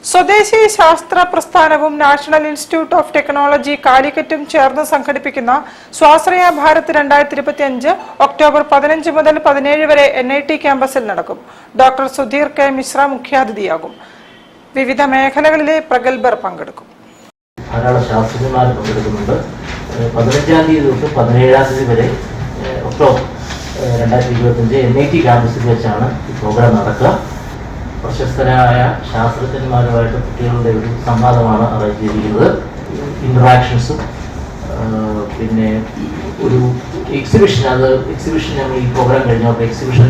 സ്വദേശി ശാസ്ത്ര പ്രസ്ഥാനവും നാഷണൽ ഇൻസ്റ്റിറ്റ്യൂട്ട് ഓഫ് ടെക്നോളജി കാലിക്കറ്റും ചേർന്ന് സംഘടിപ്പിക്കുന്ന സ്വാശ്രയ ഭാരത് 2025 ഒക്ടോബർ 15 മുതൽ 17 വരെ NIT ക്യാമ്പസിൽ നടക്കും. ഡോക്ടർ സുധീർ കെ മിശ്ര മുഖ്യാതിഥിയാകും. വിവിധ മേഖലകളിലെ പ്രഗത്ഭർ പങ്കെടുക്കും. ധാരാളം ശാസ്ത്രജ്ഞന്മാർ പങ്കെടുക്കുന്നുണ്ട്. 15-ാം തീയതി തൊട്ട് 17-ാം തീയതി വരെ ഒക്ടോബർ 2025 NIT ക്യാമ്പസിൽ വെച്ചാണ് ഈ പ്രോഗ്രാം നടക്കുക. പ്രശസ്തരായ ശാസ്ത്രജ്ഞന്മാരുമായിട്ട് കുട്ടികളുടെ ഒരു സംവാദമാണ് അറേഞ്ച് ചെയ്തിരിക്കുന്നത്. ഇന്ററാക്ഷൻസും പിന്നെ ഒരു എക്സിബിഷൻ, നമ്മൾ ഈ പ്രോഗ്രാം കഴിഞ്ഞപ്പോൾ എക്സിബിഷൻ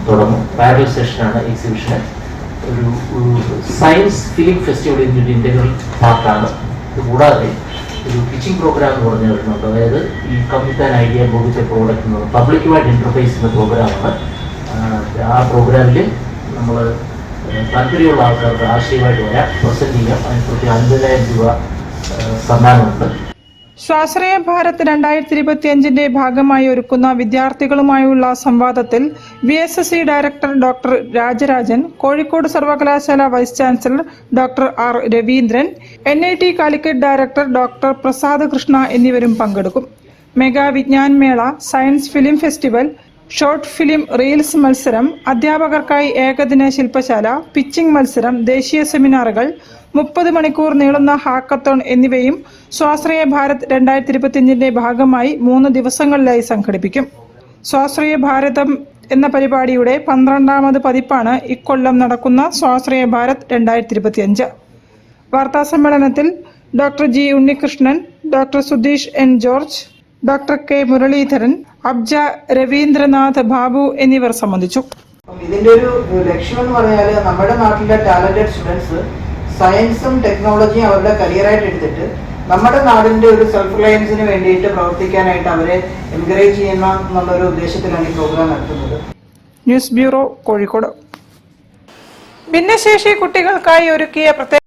തുടങ്ങും. പാരലൽ സെഷനാണ് എക്സിബിഷന്. ഒരു സയൻസ് ഫിലിം ഫെസ്റ്റിവൽ ഇതിൻ്റെ ഇൻ്റഗ്രൽ പാർട്ടാണ്. ഇത് കൂടാതെ ഒരു പിച്ചിങ് പ്രോഗ്രാം എന്ന് പറഞ്ഞു വരുന്നുണ്ട്. അതായത് ഈ come with an idea, go with a product എന്നത് പബ്ലിക്കുമായിട്ട് ഇൻ്റർഫേസ് ചെയ്യുന്ന പ്രോഗ്രാമാണ്. ആ പ്രോഗ്രാമിൽ നമ്മൾ താല്പര്യമുള്ള ആൾക്കാർക്ക് ആശയമായിട്ട് വരാം, പ്രസന്റ് ചെയ്യാം. അതിനെക്കുറിച്ച് 50,000 രൂപ സമ്മാനമുണ്ട്. സ്വാശ്രയ ഭാരത് 2025 ഭാഗമായി ഒരുക്കുന്ന വിദ്യാർത്ഥികളുമായുള്ള സംവാദത്തിൽ VSSC director doctor Rajarajan, Kozhikode സർവകലാശാല vice chancellor doctor R Raveendran, NIT Calicut director doctor Prasad Krishna എന്നിവരും പങ്കെടുക്കും. Mega Vigyan Mela, science film festival, short film reels മത്സരം, അധ്യാപകർക്കായി ഏകദിന ശില്പശാല, പിച്ചിംഗ് മത്സരം, ദേശീയ സെമിനാറുകൾ, 30 മണിക്കൂർ നീളുന്ന ഹാക്കത്തോൺ എന്നിവയും സ്വാശ്രയ ഭാരത് 2025 ഭാഗമായി 3 ദിവസങ്ങളിലായി സംഘടിപ്പിക്കും. സ്വാശ്രയ ഭാരതം എന്ന പരിപാടിയുടെ 12ാമത് പതിപ്പാണ് ഇക്കൊല്ലം നടക്കുന്ന സ്വാശ്രയ ഭാരത് 2025. വാർത്താ സമ്മേളനത്തിൽ doctor G Unnikrishnan, doctor Sudheesh N George, doctor K Muraleedharan, Abja Ravindranath Babu എന്നിവർ സംബന്ധിച്ചു. ഇതിന്റെ ഒരു ലക്ഷ്യം എന്ന് പറഞ്ഞാൽ നമ്മുടെ നാട്ടിലെ ടാലന്റഡ് സ്റ്റുഡൻസ് സയൻസും ടെക്നോളജിയും അവരുടെ കരിയറായിട്ട് എടുത്തിട്ട് നമ്മുടെ നാടിന്റെ ഒരു സെൽഫ് റിലയൻസിന് വേണ്ടിയിട്ട് പ്രവർത്തിക്കാനായിട്ട് അവരെ എൻകറേജ് ചെയ്യണം എന്നുള്ളൊരു ഉദ്ദേശത്തിലാണ് ഈ പ്രോഗ്രാം നടത്തുന്നത്. News bureau, Kozhikode. ഭിന്നശേഷി കുട്ടികൾക്കായി ഒരുക്കിയ